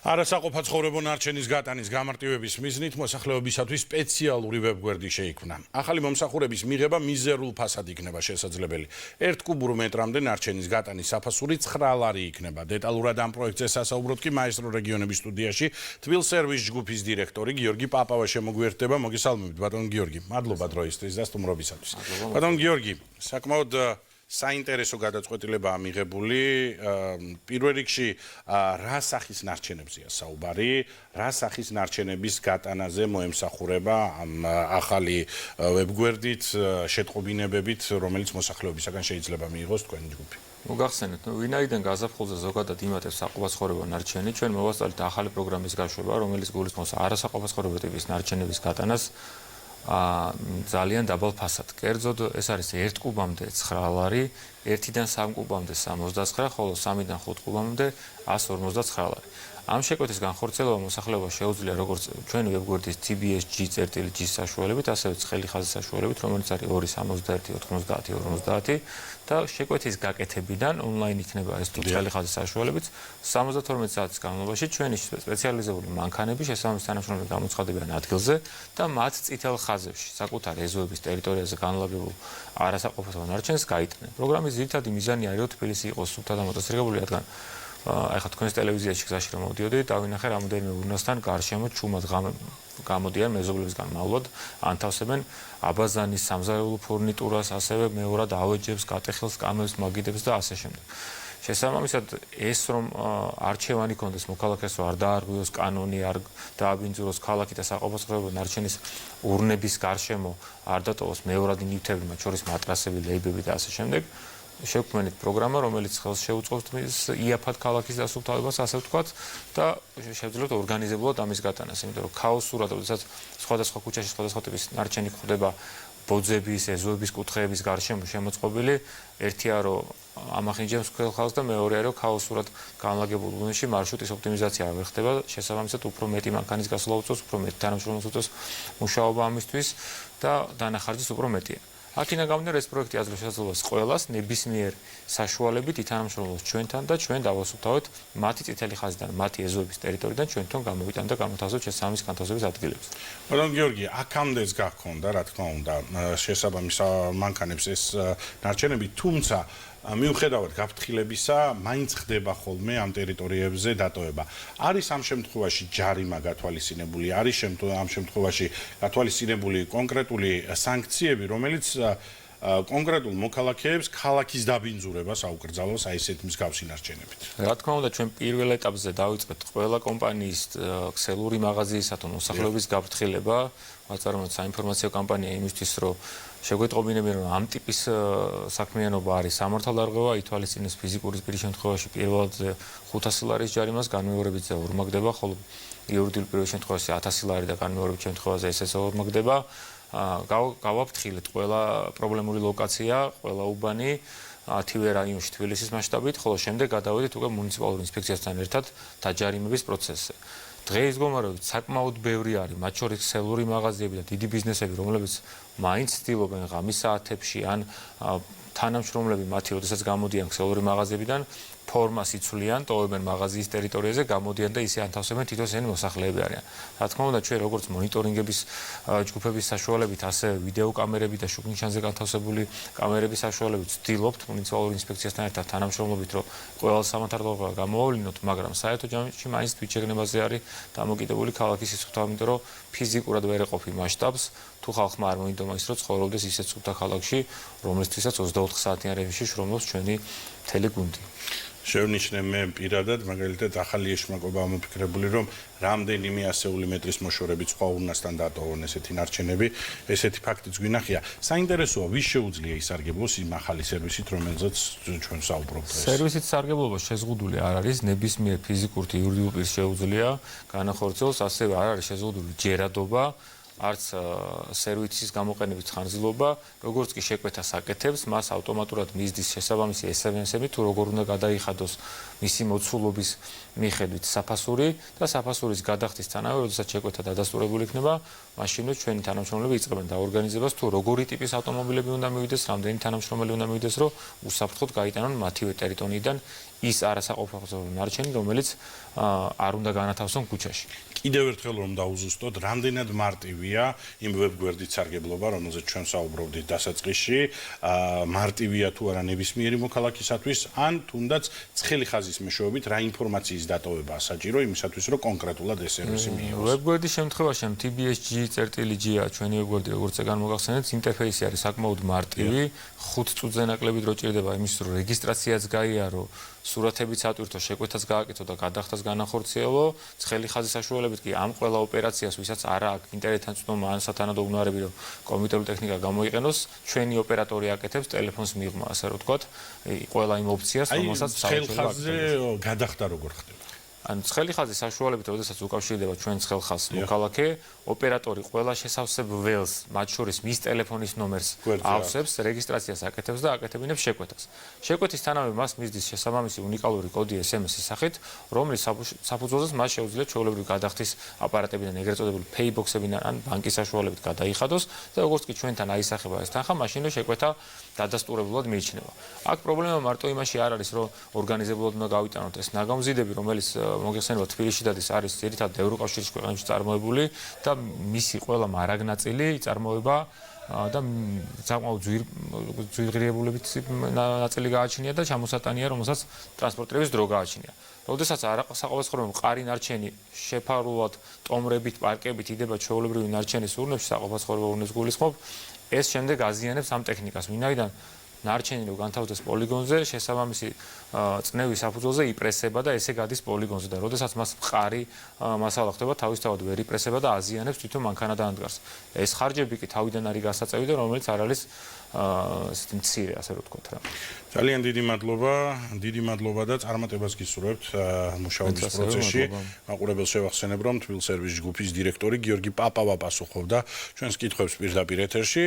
არასაყოფა ცხოვრებო ნარჩენის გატანის გამარტივების მიზნით მოსახლეობისათვის სპეციალური ვებგვერდი შეიქმნა. ახალი მომსახურების მიღება მიზერულ ფასად იქნება შესაძლებელი. 1 კუბურ მეტრამდე ნარჩენის გატანის საფასური 9 ლარი იქნება. დეტალურად ამ პროექტზე სასაუბროთ კი მაესტრო რეგიონების სტუდიაში თბილ სერვის ჯგუფის დირექტორი გიორგი პაპავა შემოგვიერთდება. მოგესალმებით ბატონ გიორგი. მადლობა დროისთვის და სტუმრობისათვის. ბატონ გიორგი, საკმაოდ საინტერესო გადაწყვეტილებაა მიღებული. პირველ რიგში რა სახის ნარჩენებზეა საუბარი, რა სახის ნარჩენების გატანაზე მოემსახურება ამ ახალი ვებგვერდით, შეტყობინებებით, რომელიც მოსახლეობისაგან შეიძლება მიიღოს თქვენი ჯგუფი. მოგახსენეთ, ვინაიდან გაზაფხულზე ზოგადად იმატებს საყოფაცხოვრებო ნარჩენი, ჩვენ მოვასწავლეთ ახალი პროგრამის გაშვება, რომელიც გულისხმობს არასაყოფაცხოვრებო ტიპის ნარჩენების გატანას ძალიან დაბალ ფასად. კერძოდ ეს არის 1 კუბამდე 9 ლარი, 1-დან 3 კუბამდე 69, ხოლო 3-დან 5 კუბამდე 159 ლარი. ამ შეკვეთის განხორციელება მოსახლეობას შეუძლია როგორც ჩვენი ვებგვერდის TBS-G.G საშუალებით, ასევე ცხელი ხაზის საშუალებით, რომელიც არის 261 90 50 და შეკვეთის გაკეთებიდან ონლაინ იქნება ეს ცხელი ხაზის საშუალებით 72 საათის განმავლობაში ჩვენი სპეციალიზებული მანქანები შესაბამის თანამშრომლები გამოცხადებიან ადგილზე და მათ წითელ ხაზებში საკუთარი ეზოების ტერიტორიაზე განლაგებულ არასაყოფაცო ნარჩენს გაიტანენ. პროგრამის ძირითადი მიზანი არის რომ თბილისი იყოს სუფთა და მოტაცრიგებული, რადგან ახლა თქვენს ტელევიზიაში გზაში რომ მოვდიოდი, დავინახე რამოდენიმე ურნოსთან გარშემო ჩუმად გამოდიან მეზობლებისგან მავლად, ანთავსებენ აბაზანის სამზარეულო ფურნიტურას, ასევე მეორად ავეჯებს, გატეხილს, კამებს, მაგიდებს და ასე შემდეგ. შესაბამისად, ეს რომ არჩევანი კონდეს მოქალაქეს, რომ არ დაარღვიოს კანონი, არ დააბინძუროს ქალაქი და საყოფაცხოვრებო ნარჩენის ურნების გარშემო არ დატოვოს მეორადი ნივთები, მათ შორის მატრასები, ლეიბები და ასე შემდეგ. შევქმნით პროგრამა, რომელიც ხელს შეუწყობს იაფად ქალაქის დასუფთავებას, ასე ვთქვათ, და შევძლებთ ორგანიზებულად ამის გატანას, იმიტომ რომ ქაოსურად, როდესაც სხვადასხვა ქუჩაში სხვადასხვა ტიპის ნარჩენი გვხვდება ბოძების, ეზოების კუთხეების გარშემო შემოწყობილი, ერთია რომ ამახინჯებს ქვეილ ხალხს და მეორეა რომ ქაოსურად განლაგებულ უბნებში მარშრუტის ოპტიმიზაცია არ ხდება, შესაბამისად უფრო მეტი მანქანის გასვლა უწევს, უფრო მეტი თანამშრომლებს უწევს მუშაობა ამისთვის და დანახარჯიც უფრო მეტია. აქედან გამომდინარე ეს პროექტი აძლევს შესაძლებლობას ყველას ნებისმიერ საშუალებით ითანამშრომლოს ჩვენთან და ჩვენ დავასუფთავოთ მათი წითელი ხაზიდან, მათი ეზოების ტერიტორიიდან ჩვენთან გამოვიტანოთ და გამოთავაზოთ შესაბამის განთავსების ადგილებს. ბატონ გიორგი, აქამდეც გაქონდა, რა თქმა უნდა, შესაბამის მანქანებს ეს ნარჩენები, თუმცა მიუხედავად გაფრთხილებისა, მაინც ხდება ხოლმე ამ ტერიტორიებზე დატოვება. არის ამ შემთხვევაში ჯარიმა გათვალისწინებული, არის ამ შემთხვევაში გათვალისწინებული კონკრეტული სანქციები, რომელიც კონკრეტულ მოქალაქეებს ქალაქის დაბინძურებას აუკრძალავს აი ესეთ მსგავსი ნარჩენებით. რა თქმა უნდა, ჩვენ პირველ ეტაპზე დავიწყეთ ყველა კომპანიის ქსელური მაღაზიისა თუ მოსახლეობის გაფრთხილება, ვაწარმოებთ საინფორმაციო კამპანია იმისთვის, რომ შეგვეტყობინებიან, რომ ამ ტიპის საქმიანობა არის სამართალდარღვევა, ითვალისწინებს ფიზიკური პირის შემთხვევაში პირველად 500 ლარის ჯარიმას, განმეორებითზე ორმაგდება, ხოლო იურიდიულ პირის შემთხვევაში 1000 ლარი და განმეორებით შემთხვევაზე ესე ორმაგდება. გავაფრთხილეთ ყველა პრობლემური ლოკაცია, ყველა უბანი 10-ვე რაიონში თბილისის მასშტაბით, ხოლო შემდეგ გადავედით უკვე მუნიციპალურ ინსპექციასთან ერთად დაჯარიმების პროცესზე. დღეს გამარებით საკმაოდ ბევრი არის, მათ შორის ქსელური მაღაზიები და დიდი ბიზნესები, რომლებიც მაინც ცდილობენ ღამის საათებში ან თანამშრომლები მათი, როდესაც გამოდიან ქსელური მაღაზიებიდან, ფორმას იცვლიან, ტოვებენ მაღაზიის ტერიტორიაზე, გამოდიან და ისე ანთავსებენ თითქოს ისინი მოსახლეები არიან. რა თქმა უნდა, ჩვენ როგორც მონიტორინგების ჯგუფების საშუალებით, ასევე ვიდეო კამერები და შუქნიშანზე განთავსებული კამერების საშუალებით ვცდილობთ მუნიციპალურ ინსპექციასთან ერთად თანამშრომლობით, რომ ყველა სამართალდარღვევა გამოვავლინოთ, მაგრამ საერთო ჯამში მაინც თვითშეგნებაზე არის დამოკიდებული ქალაქის სისუფთავე, იმიტომ რომ ფიზიკურად ვერ ეყოფი მასშტაბს, თუ ხალხმა არ მოინდომა ის, რომ ცხოვრობდეს ისეთ სუფთა ქალაქში, რომლისთვისაც 24 საათიან რეჟიმში შრომობს ჩვენი მთელი გუნდი. შევნიშნე მე პირადად, მაგალითად, ახალი ეშმაკობა ამოფიქრებული, რომ რამდენიმე ასეული მეტრის მოშორებით სხვა ურნასთან დატოვონ ესეთი ნარჩენები, ესეთი ფაქტიც გვინახია. საინტერესოა, ვის შეუძლია ისარგებლოს იმ ახალი სერვისით, რომელზეც ჩვენ საუბრობთ დღეს. სერვისით სარგებლობა შეზღუდული არ არის, ნებისმიერ ფიზიკურ თუ იურიდიულ პირს შეუძლია განახორციელოს, ასევე არ არის შეზღუდული ჯერადობა, არც სერვისის გამოყენების ხანძრობა, როგორც კი შეკვეთას აკეთებს, მას ავტომატურად მისდის შესაბამისი SMS-ები, თუ როგორ უნდა გადაიხადოს მისი მოცულობის მიხედვით საფასური და საფასურის გადახდისთანავე, როდესაც შეკვეთა დადასტურებული იქნება, მაშინვე ჩვენი თანამშრომლები იწყებენ დაორგანიზებას, თუ როგორი ტიპის ავტომობილები უნდა მივიდეს, რამდენი თანამშრომელი უნდა მივიდეს, რომ უსაფრთხოდ გაიტანონ მათივე ტერიტორიიდან ის არასაყოფახსოვრო ნარჩენი, რომელიც არ უნდა განათავსონ ქუჩაში. კიდევ ერთხელ რომ დაუზუსტოთ, რამდენად მარტივია იმ ვებგვერდით სარგებლობა, რომელზეც ჩვენ საუბრობდით დასაწყისში, მარტივია თუ არა ნებისმიერი მოქალაქისათვის, ან თუნდაც ცხელი ხაზის მეშვეობით რა ინფორმაციის დატოვებაა საჭირო იმისათვის, რომ კონკრეტულად ეს სერვისი მიიღოს. ვებგვერდის შემთხვევაში tbsg.lg-ა ჩვენი ვებგვერდი, როგორც ეგ გამოგახსენეთ, ინტერფეისი არის საკმაოდ მარტივი, 5 წუთზე ნაკლები დრო ჭირდება იმისთვის, რომ რეგისტრაციაც გაიარო, სურათებიც ატვირთო, შეკვეთაც გააკეთო და გადახდას განახორციელო, ცხელი ხაზის საშუალებით კი ამ ყველა ოპერაციას, ვისაც არა აქვს ინტერნეტთან წვდომა ან სათანადო უნარები, რომ კომპიუტერული ტექნიკა გამოიყენოს, ჩვენი ოპერატორი აკეთებს ტელეფონს მიღმა, ასე რომ ვთქვათ, ყველა იმ ოფციას, რომელსაც ცხელ ხაზზე გადახდა როგორ ხდება? ან ცხელი ხაზის საშუალებით, როდესაც უკავშირდება ჩვენ ცხელ ხაზს მოქალაქე, ოპერატორი ყველა შესავსებ ველს, მათ შორის მის ტელეფონის ნომერს ავსებს, რეგისტრაციას აკეთებს და აკეთებინებს შეკვეთას. შეკვეთის თანავე მას მისდის შესაბამისი უნიკალური კოდი SMS-ის სახით, რომლის საფუძველზეც მას შეუძლია ჩვეულებრივი გადახდის აპარატებიდან ეგრეთ წოდებული paybox-ებიდან ან ბანკის საშუალებით გადაიხადოს და როგორც კი ჩვენთან აისახება ეს თანხა, მაშინვე შეკვეთა დადასტურებულად მიიჩნევა. აქ პრობლემა მარტო იმაში არ არის, რომ ორგანიზებულად უნდა გავიტანოთ ეს ნაგამზიდები, რომელიც მოგეხსენება თბილისში დადის, არის ძირითადად ევროკავშირის ქვეყნებში წარმოებული და მისი ყველა მარაგნაწილი იწარმოება და საკმაოდ ძვირღირებულებით ნაწილი გააჩნია და ჩამოსატანია, რომელსაც ტრანსპორტირების დრო გააჩნია. როდესაც საყოფაცხოვრებო მყარი ნარჩენი შეფარულად ტომრებით, პარკებით იდება ჩვეულებრივი ნარჩენის ურნებში, საყოფაცხოვრებო ურნებს გულისხმობ, ეს შემდეგ აზიანებს ამ ტექნიკას, ვინაიდან ნარჩენი რო განთავსდეს პოლიგონზე, შესაბამისი წნევის საფუძველზე იპრესება და ესე გადის პოლიგონზე და როდესაც მას მყარი მასალა ხდება, თავისთავად ვერ იპრესება და აზიანებს თვითონ მანქანა დაადგარს. ეს ხარჯები კი თავიდან არის გასაწევი და რომელიც არ არის ესეთი მცირე, ასე რომ ვთქვათ რა. ძალიან დიდი მადლობა და წარმატებას გისურვებთ მუშაობის პროცესში. მაყურებელს შევახსენებ, რომ თბილ სერვისის ჯგუფის დირექტორი გიორგი პაპავა პასუხობდა ჩვენს კითხვებს პირდაპირ ეთერში.